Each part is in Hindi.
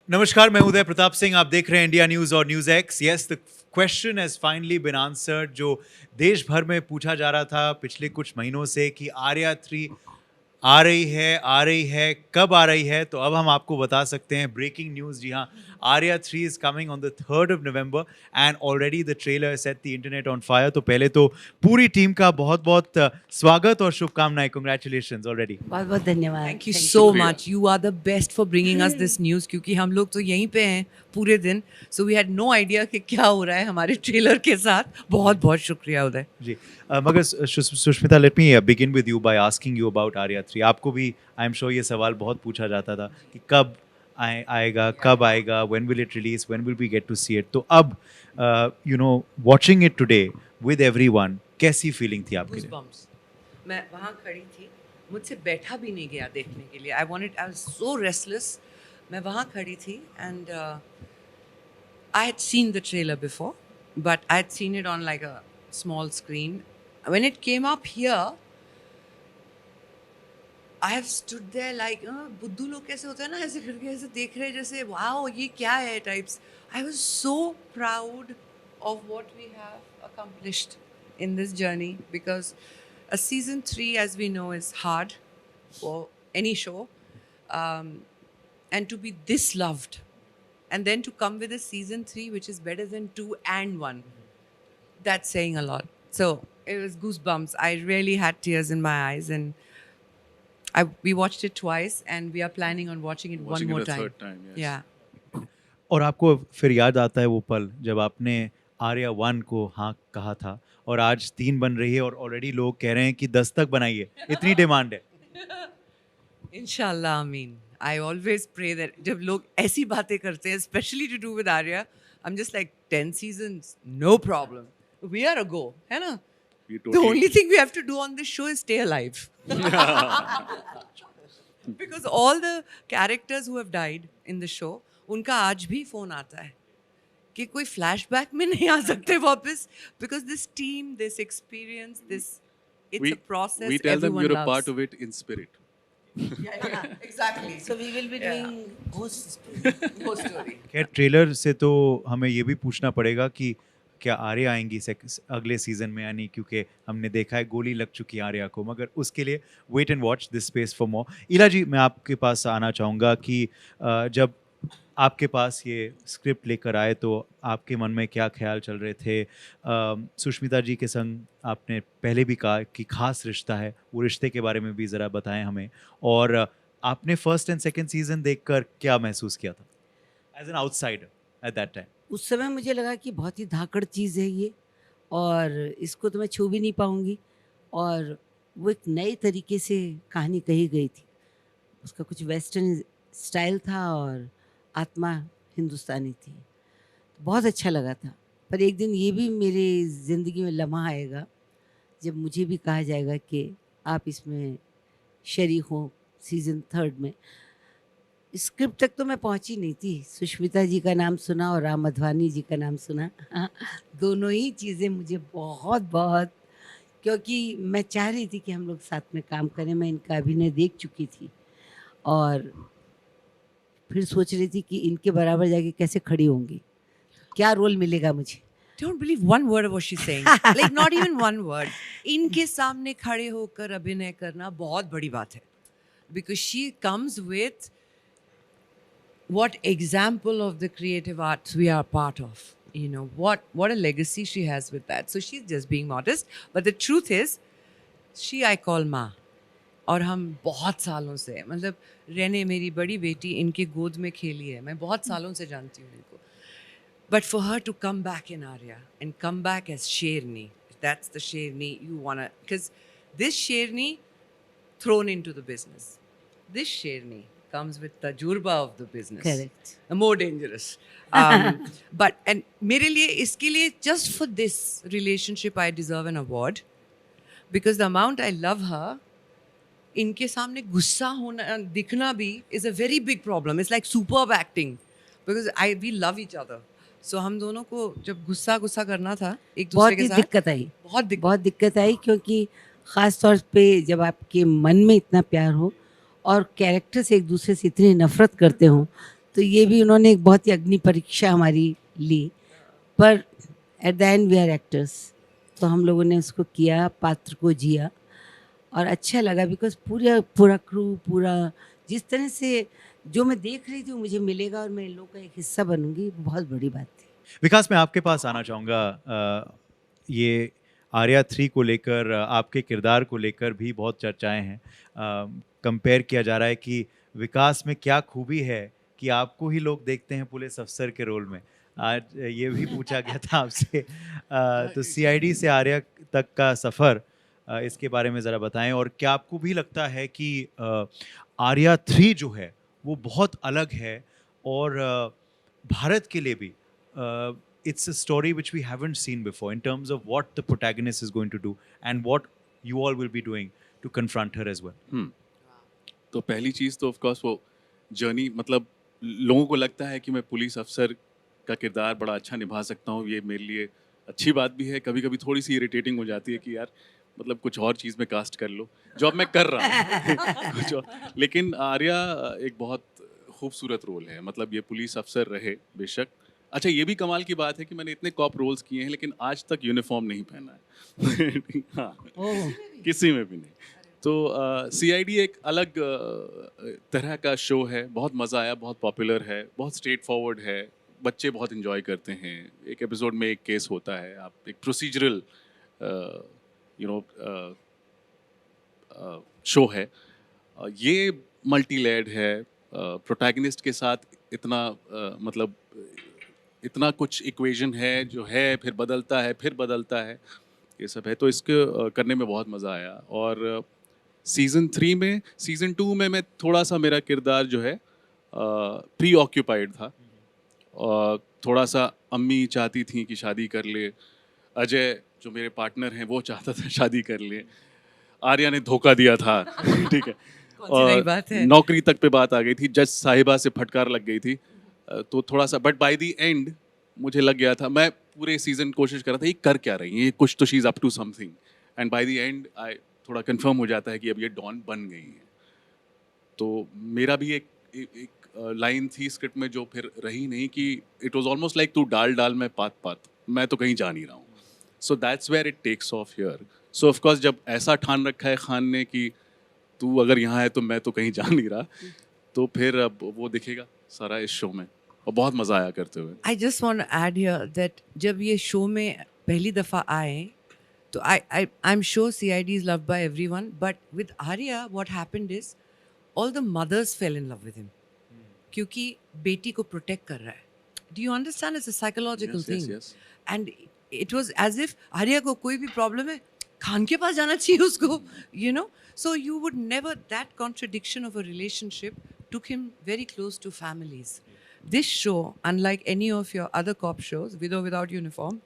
नमस्कार, मैं उदय प्रताप सिंह। आप देख रहे हैं इंडिया न्यूज़ और news X. Yes, the question has finally been answered, जो देश भर में पूछा जा रहा था पिछले कुछ महीनों से कि आर्या 3 आ रही है, कब आ रही है? तो अब हम आपको बता सकते हैं ब्रेकिंग न्यूज़। जी हाँ, Aarya 3 is coming on the 3rd of November and already the trailer has set the internet on fire. तो पहले तो पूरी टीम का बहुत-बहुत स्वागत और शुभकामनाएँ। Congratulations already. बहुत बहुत धन्यवाद। Thank you Thank so you. Much, you are the best for bringing us this news, क्योंकि हम लोग तो यहीं पे हैं पूरे दिन, so we had no idea कि क्या हो रहा है हमारे ट्रेलर के साथ। बहुत बहुत शुक्रिया उदय। जी, मगर Sushmita, let me begin with you by asking you about Arya 3। आपको भी आई एम श्योर ये सवाल बहुत पूछा जाता था कि कब आएगा, कब आएगा, when will it release, when will we get to see it? तो अब watching it today with everyone, कैसी फीलिंग थी आपके लिए? Goosebumps. मैं वहाँ खड़ी थी, मुझसे बैठा भी नहीं गया देखने के लिए। I was so restless. मैं वहाँ खड़ी थी and I had seen the trailer before, but I had seen it on like a small screen. When it came up here, I have stood there like, बुद्धू लोग कैसे होते हैं ना, ऐसे करके ऐसे देख रहे जैसे wow ये क्या है types. I was so proud of what we have accomplished in this journey, because a season 3, as we know, is hard for any show, um, and to be this loved, and then to come with a season 3 which is better than 2 and 1, that's saying a lot. So it was goosebumps. I really had tears in my eyes, and we watched it twice, and we are planning on watching it one more a time. third time, yes. Yeah. और आपको फिर याद आता है वो पल जब आपने आर्या 1 को हाँ कहा था और आज 3 बन रही है और ऑलरेडी लोग कह रहे हैं कि 10 तक बनाइए, इतनी डिमांड है। Inshallah, Ameen. I always pray that जब लोग ऐसी बातें करते हैं, especially to do with Arya, I'm just like 10 seasons, no problem. We are a go, है ना? We The totally- only thing we have to do on this show is stay alive. Because all the characters who have died in the show, उनका आज भी फोन आता है कि कोई फ्लैशबैक में नहीं आ सकते वापस, because this team, this experience, it's a process we tell them everyone you're loves. a part of it in spirit. Yeah, exactly. So we will be Yeah. doing ghost story. वो story. खैर, ट्रेलर से तो हमें ये भी पूछना पड़ेगा कि क्या आर्या आएंगी अगले सीजन में, यानी क्योंकि हमने देखा है गोली लग चुकी है आर्या को, मगर उसके लिए wait and watch this space for more. Ila ji, मैं आपके पास आना चाहूँगा कि जब आपके पास ये स्क्रिप्ट लेकर आए तो आपके मन में क्या ख्याल चल रहे थे? सुष्मिता जी के संग आपने पहले भी कहा कि खास रिश्ता है, वो रिश्ते के बारे में भी ज़रा बताएं हमें। और आपने फर्स्ट एंड सेकंड सीजन देखकर क्या महसूस किया था as an outsider at that time? उस समय मुझे लगा कि बहुत ही धाकड़ चीज़ है ये, और इसको तो मैं छू भी नहीं पाऊंगी। और वो एक नए तरीके से कहानी कही गई थी। उसका कुछ वेस्टर्न स्टाइल था और आत्मा हिंदुस्तानी थी। बहुत अच्छा लगा था। पर एक दिन ये भी मेरे ज़िंदगी में लम्हा आएगा जब मुझे भी कहा जाएगा कि आप इसमें शरीक हो सीज़न 3 में। स्क्रिप्ट तक तो मैं पहुंची नहीं थी। सुष्मिता जी का नाम सुना और राम मधवानी जी का नाम सुना। दोनों ही चीज़ें मुझे बहुत बहुत, क्योंकि मैं चाह रही थी कि हम लोग साथ में काम करें। मैं इनका अभिनय देख चुकी थी और फिर सोच रही थी कि इनके बराबर जाके कैसे खड़ी होंगी, क्या रोल मिलेगा मुझे। Don't believe one word of what she's saying. Like not even one word. इनके सामने खड़े होकर अभिनय करना बहुत बड़ी बात है. Because she comes with what example of the creative arts we are part of. You know, what a legacy she has with that. So she's just being modest. But the truth is, she I call माँ. और हम बहुत सालों से, मतलब रेने मेरी बड़ी बेटी इनके गोद में खेली है, मैं बहुत सालों से जानती हूँ इनको. But for her to come back in Arya and come back as Sherni, that's the Sherni you wanna, because this Sherni thrown into the business, this Sherni comes with the Jurba of the business. Correct. More dangerous. But and मेरे लिए इसके लिए just for this relationship I deserve an award, because the amount I love her, इनके सामने गुस्सा होना दिखना भी is a very big problem. It's like superb acting because we love each other. So हम दोनों को जब गुस्सा करना था एक दूसरे के साथ, दिक्कत आई, बहुत दिक्कत आई, क्योंकि ख़ास तौर पे जब आपके मन में इतना प्यार हो और कैरेक्टर से एक दूसरे से इतनी नफरत करते हो तो ये भी उन्होंने एक बहुत ही अग्नि परीक्षा हमारी ली, पर at the end we are actors, तो हम लोगों ने उसको किया, पात्र को जिया और अच्छा लगा बिकॉज पूरा पूरा क्रू पूरा जिस तरह से जो मैं देख रही थी वो मुझे मिलेगा और मैं इन लोगों का एक हिस्सा बनूंगी, बहुत बड़ी बात थी। विकास, मैं आपके पास आना चाहूँगा। ये आर्या 3 को लेकर, आपके किरदार को लेकर भी बहुत चर्चाएं हैं। कंपेयर किया जा रहा है कि विकास में क्या खूबी है कि आपको ही लोग देखते हैं पुलिस अफसर के रोल में। आज ये भी पूछा गया था आपसे। तो सीआईडी से आर्या तक का सफ़र, इसके बारे में ज़रा बताएं। और क्या आपको भी लगता है कि आर्या 3 जो है वो बहुत अलग है और भारत के लिए भी it's a story which we haven't seen before in terms of what the protagonist is going to do and what you all will be doing to confront her as well. तो पहली चीज़ तो ऑफ कोर्स वो जर्नी, मतलब लोगों को लगता है कि मैं पुलिस अफसर का किरदार बड़ा अच्छा निभा सकता हूँ, ये मेरे लिए अच्छी बात भी है। कभी कभी थोड़ी सी इरिटेटिंग हो जाती है कि यार मतलब कुछ और चीज़ में कास्ट कर लो, जो अब मैं कर रहा हूँ कुछ और। लेकिन आर्या एक बहुत खूबसूरत रोल है, मतलब ये पुलिस अफसर रहे बेशक। अच्छा, ये भी कमाल की बात है कि मैंने इतने कॉप रोल्स किए हैं लेकिन आज तक यूनिफॉर्म नहीं पहना है हाँ, किसी में भी नहीं। तो सीआईडी एक अलग तरह का शो है, बहुत मज़ा आया, बहुत पॉपुलर है, बहुत स्ट्रेट फॉरवर्ड है, बच्चे बहुत इन्जॉय करते हैं। एक एपिसोड में एक केस होता है, आप एक प्रोसीजरल शो है। ये मल्टी लेयर्ड है, प्रोटैगनिस्ट के साथ इतना मतलब इतना कुछ इक्वेशन है जो है, फिर बदलता है, फिर बदलता है, ये सब है। तो इसके करने में बहुत मज़ा आया। और सीज़न 3 में, सीज़न 2 में मैं थोड़ा सा, मेरा किरदार जो है प्री ऑक्यूपाइड था और थोड़ा सा अम्मी चाहती थी कि शादी कर ले, अजय जो मेरे पार्टनर हैं वो चाहता था शादी कर ले, आर्या ने धोखा दिया था ठीक है, नई बात है। नौकरी तक पे बात आ गई थी, जज साहिबा से फटकार लग गई थी। तो थोड़ा सा, बट बाय द एंड मुझे लग गया था, मैं पूरे सीजन कोशिश कर रहा था ये कर क्या रही है, ये कुछ तो she is up to something, and by the end I थोड़ा कंफर्म हो जाता है कि अब ये डॉन बन गई हैं। तो मेरा भी एक लाइन थी स्क्रिप्ट में जो फिर रही नहीं, कि इट वाज ऑलमोस्ट लाइक तू डाल डाल मैं पात पात, मैं तो कहीं जा नहीं रहा हूँ। So that's where it takes off here. So of course जब ऐसा ठान रखा है खान ने कि तू अगर यहाँ है तो मैं तो कहीं जा नहीं रहा, तो फिर अब वो दिखेगा सारा इस शो में, और बहुत मज़ा आया करते हुए। I just want to add here that जब ये शो में पहली दफ़ा आए तो I'm sure CID is loved by everyone, but with Arya what happened is all the mothers fell in love with him क्योंकि बेटी को protect कर रहा है. Do you understand? It's a psychological Yes, thing. yes, yes. And it was as if Arya को कोई भी problem है, खान के पास जाना चाहिए उसको, you know. So you would never, that contradiction of a relationship took him very close to families. This show, unlike any of your other cop shows, with or without uniform,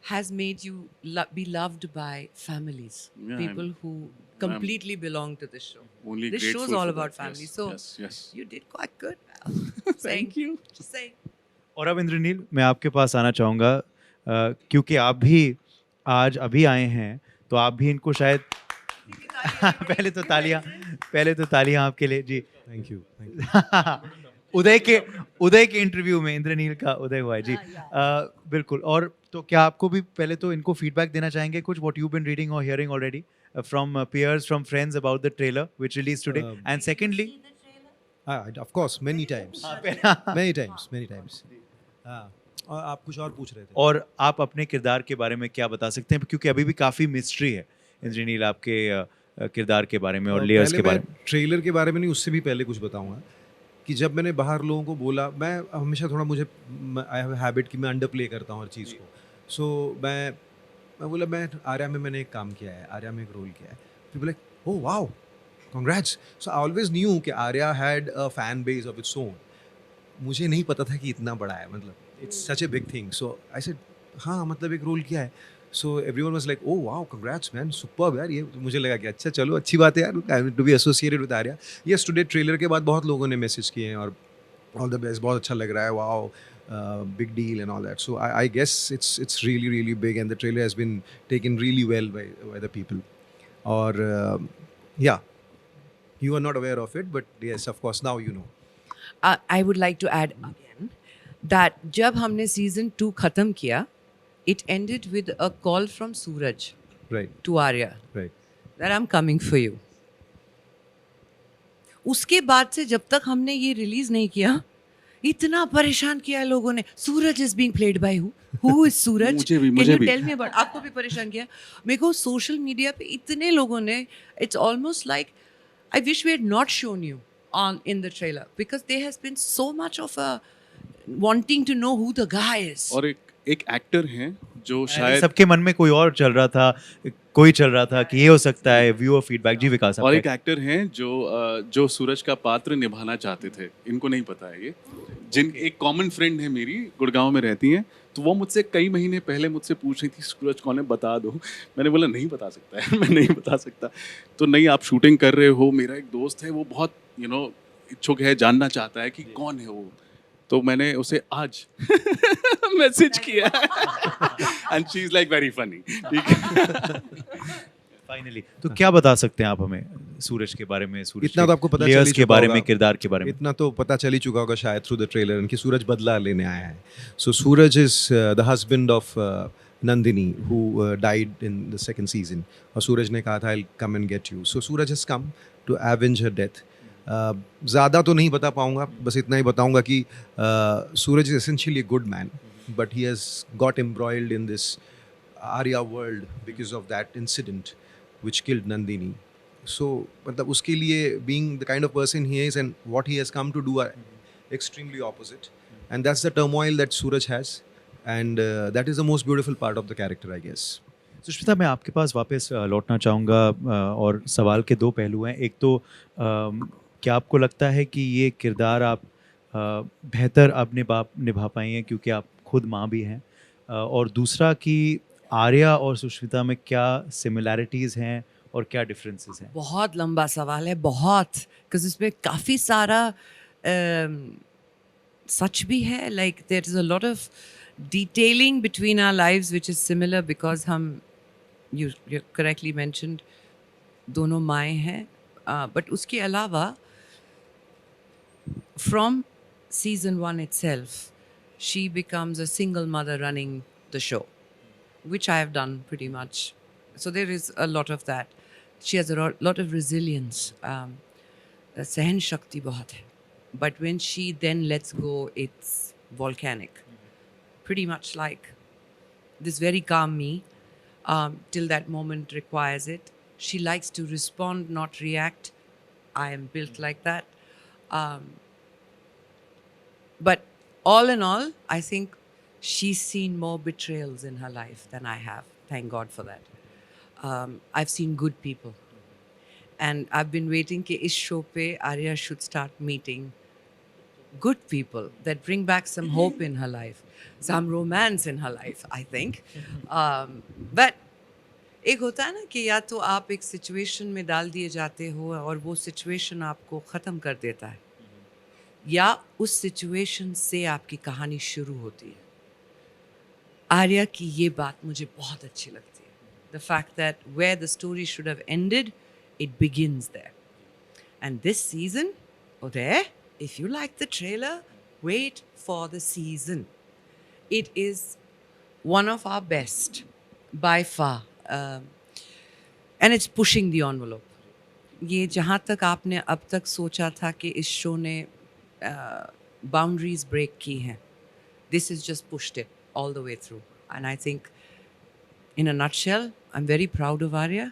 has made you be loved by families, Yeah, people who completely belong to this show. Only This show is grateful all for about that. family. Yes, So yes, yes. you did quite good. Thank you. Just saying. और अब इंद्रनील, मैं आपके पास आना चाहूँगा, क्योंकि आप भी आज अभी आए हैं, तो आप भी इनको शायद पहले तो तालियां आपके लिए जी। Thank you. उदय के इंटरव्यू में इंद्रनील का उदय हुआ है जी। बिल्कुल। और तो क्या आपको भी पहले तो इनको फीडबैक देना चाहेंगे कुछ, व्हाट यू बीन रीडिंग और hearing already from peers, from friends about the trailer which released today, and secondly of course many times many times. हाँ, और आप कुछ और पूछ रहे थे। और आप अपने किरदार के बारे में क्या बता सकते हैं, क्योंकि अभी भी काफ़ी मिस्ट्री है इंद्रनील आपके किरदार के बारे में और लेयर्स के बारे में। ट्रेलर के बारे में नहीं, उससे भी पहले कुछ बताऊंगा कि जब मैंने बाहर लोगों को बोला, मैं हमेशा थोड़ा, मुझे आई हैव हैबिट कि मैं अंडर प्ले करता हूँ हर चीज़ को। सो मैं बोला मैं आर्या में मैंने एक काम किया है, आर्या में एक रोल किया है। फिर बोले oh wow congrats. So I always knew कि Aarya had a fan base of its own. मुझे नहीं पता था कि इतना बड़ा है, मतलब it's such a big thing. So I said हाँ, मतलब एक रोल किया है। So everyone was like oh wow congrats man, superb यार। ये मुझे लगा कि अच्छा चलो अच्छी बात है यार to be associated with Aarya. Yes, today trailer के बाद बहुत लोगों ने मैसेज किए हैं और ऑल द बेस्ट, बहुत अच्छा लग रहा है, wow big deal and all that. So I guess it's really big, and the trailer has been taken really well by the people. Or yeah, you are not aware of it, but yes, of course now you know. I would like to add again that जब हमने season 2 खत्म किया, it ended with a call from Suraj Right, to Arya right. that I'm coming for you. उसके बाद से जब तक हमने ये रिलीज नहीं किया, इतना परेशान किया है लोगों ने. Suraj is being played by who is Suraj? मुझे भी, Can मुझे you भी. tell me about? आपको भी परेशान किया. मेरे को सोशल मीडिया पे इतने लोगों ने, it's almost like I wish we had not shown you on in the trailer because there has been so much of a wanting to know who the guy is. और एक एक्टर हैं जो शायद शायद सबके मन में कोई और चल रहा था, कोई चल रहा था कि ये हो सकता है व्यूअर फीडबैक. जी विकास, और आपका एक एक्टर हैं जो सूरज का पात्र निभाना चाहते थे. इनको नहीं पता है ये. एक कॉमन फ्रेंड है मेरी, गुड़गांव में रहती हैं, तो वो मुझसे कई महीने पहले मुझसे पूछ रही थी सूरज कौन है, बता दो. मैंने बोला नहीं बता सकता है मैं नहीं बता सकता. तो नहीं, आप शूटिंग कर रहे हो. मेरा एक दोस्त है, वो बहुत इच्छुक है, जानना चाहता है कि कौन है वो. तो मैंने उसे आज मैसेज किया and she is like very funny. ठीक है. फाइनली तो क्या बता सकते हैं आप हमें सूरज के बारे में, सूरज इतना तो आपको पता चल लेयर्स ही के चुका बारे होगा. में, किरदार के बारे में. इतना तो पता चल ही चुका होगा शायद थ्रू द ट्रेलर कि सूरज बदला लेने आया है. So Suraj is the husband of Nandini who died in the second season. और सूरज ने कहा था I will come and get you. So Suraj has come to avenge her death. ज़्यादा तो नहीं बता पाऊंगा, बस इतना ही बताऊंगा कि Suraj is essentially a good man, but he has got embroiled in this Aarya world because of that incident which killed Nandini. So मतलब उसके लिए being the kind of person he is and what he has come to do are extremely opposite, and that's the turmoil that Suraj has, and that is the most beautiful part of the character, I guess. Sushmita, मैं आपके पास वापस लौटना चाहूँगा और सवाल के दो पहलू हैं. एक तो क्या आपको लगता है कि ये किरदार आप बेहतर अब निभा पाई हैं क्योंकि आप खुद माँ भी हैं, और दूसरा कि आर्या और सुष्मिता में क्या सिमिलैरिटीज़ हैं और क्या डिफरेंसेस हैं? बहुत लंबा सवाल है, बहुत, बिकॉज इसमें काफ़ी सारा सच भी है. Like there is a lot of detailing between our lives which is similar because हम, यू करेक्टली मेंशन्ड, दोनों माएँ हैं. बट उसके अलावा from season 1 itself she becomes a single mother running the show, which I have done pretty much. So there is a lot of that. She has a lot of resilience. Sahan Shakti bahut hai. But when she then lets go, it's volcanic. Pretty much like this very calm me till that moment requires it. She likes to respond, not react. I am built like that. But all in all, I think she's seen more betrayals in her life than I have. Thank God for that. I've seen good people. And I've been waiting कि इस show पे Arya should start meeting good people that bring back some hope in her life, some romance in her life, I think. But एक होता है ना कि या तो आप एक सिचुएशन में डाल दिए जाते हो और वो सिचुएशन आपको ख़त्म कर देता है, या उस सिचुएशन से आपकी कहानी शुरू होती है. आर्या की ये बात मुझे बहुत अच्छी लगती है. The fact that where the story should have ended, it begins there. And this season, Uday, if you like the trailer, wait for the season. It is one of our best, by far. And it's pushing the envelope. ये जहाँ तक आपने अब तक सोचा था कि इस शो ने boundaries break की हैं, this has just pushed it all the way through. And I think, in a nutshell, I'm very proud of Arya,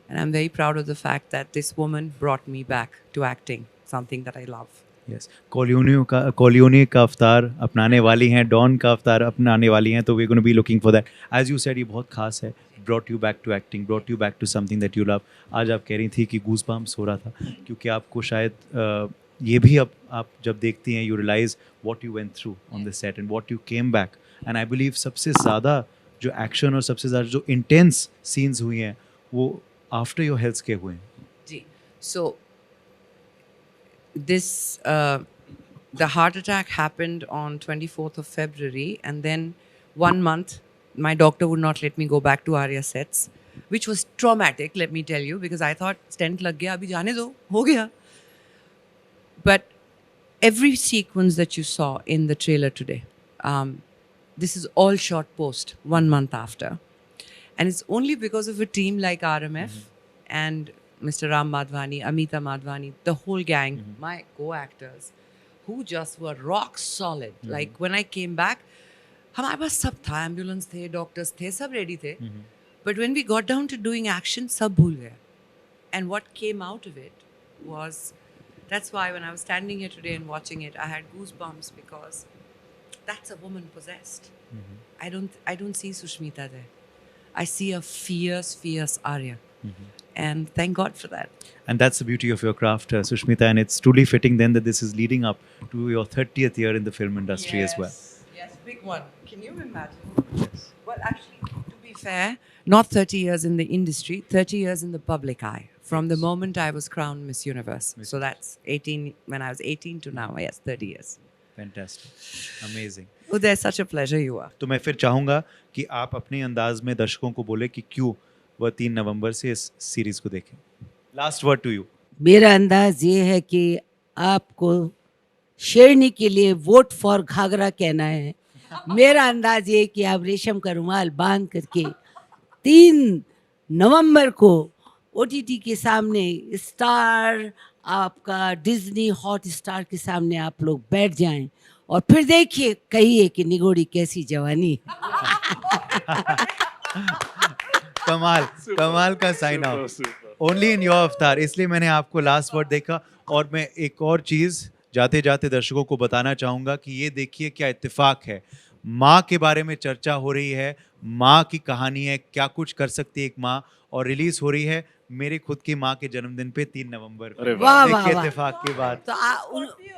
and I'm very proud of the fact that this woman brought me back to acting, something that I love. Yes, कॉलियोनी का अवतार अपनाने वाली हैं, डॉन का अवतार अपनाने वाली हैं, तो we gonna be looking for that. As you said, ये बहुत खास है. Brought you back to acting, brought you back to something that you love. आज आप कह रही थी कि गूज बम्प्स हो रहा था क्योंकि आपको शायद ये भी अब आप जब देखती हैं, you realise what you went through on the set and what you came back. And I believe सबसे ज़्यादा जो एक्शन और सबसे ज़्यादा जो इंटेंस सीन्स हुई हैं वो आफ्टर योर हेल्थ के हुए हैं. जी, so this the heart attack happened on 24th of February, and then 1 month my doctor would not let me go back to Arya sets, which was traumatic, let me tell you, because I thought stent lag gaya, abhi jaane do, ho gaya. But every sequence that you saw in the trailer today, this is all shot post 1 month after. And it's only because of a team like RMF and Mr. Ram Madhvani, Amita Madhvani, the whole gang, my co-actors, who just were rock solid. Like when I came back, हमारे पास सब था, एम्बुलेंस थे, डॉक्टर्स थे, सब रेडी थे. But when we got down to doing action, सब भूल गए. And what came out of it was, that's why when I was standing here today and watching it, I had goosebumps because that's a woman possessed. I don't see Sushmita there. I see a fierce Arya. And thank God for that. And that's the beauty of your craft, Sushmita, and it's truly fitting then that this is leading up to your 30th year in the film industry as well. Yes, big one. Can you imagine? Well, actually, to be fair, not 30 years in the industry, 30 years in the public eye. From the moment I was crowned Miss Universe. So that's 18, when I was 18 to now, yes, 30 years. Fantastic. Amazing. Uday, such a pleasure you are. तो मैं फिर चाहूँगा कि आप अपने अंदाज में दर्शकों को बोले कि क्यों वह 3 नवंबर से इस सीरीज को देखें. Last word to you. मेरा अंदाज ये है कि आपको शेरनी के लिए वोट फॉर घाघरा कहना है. मेरा अंदाज ये है कि आप रेशम का रुमाल बांध करके 3 नवंबर को OTT के सामने स्टार, आपका डिज्नी हॉट स्टार के सामने आप लोग बैठ जाएं और फिर देखिए, कहिए कि निगोड़ी कैसी जवानी. कमाल का sign out. Only in your avatar. इसलिए मैंने आपको लास्ट वर्ड देखा. और मैं एक और चीज़ जाते जाते दर्शकों को बताना चाहूँगा कि ये देखिए क्या इत्तेफाक है. माँ के बारे में चर्चा हो रही है, माँ की कहानी है, क्या कुछ कर सकती है एक माँ, और रिलीज हो रही है मेरी खुद की माँ के जन्मदिन पे 3 नवंबर को. वाह वाह देखिए वाह. इत्तेफाक की बात. तो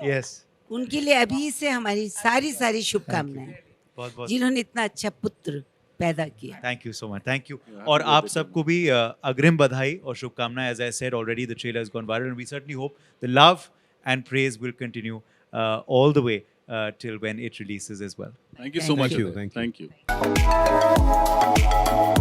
यस, उनके लिए अभी से हमारी सारी शुभकामनाएं, बहुत बहुत जिन्होंने इतना अच्छा पुत्र पैदा किया. Thank you so much. Thank you. और आप सबको भी अग्रिम बधाई और शुभकामनाएं. As I said already the trailer has gone viral and we certainly hope the love and praise will continue all the way till when it releases as well. Thank you so Thank much. you. Uday. Thank you. Thank you.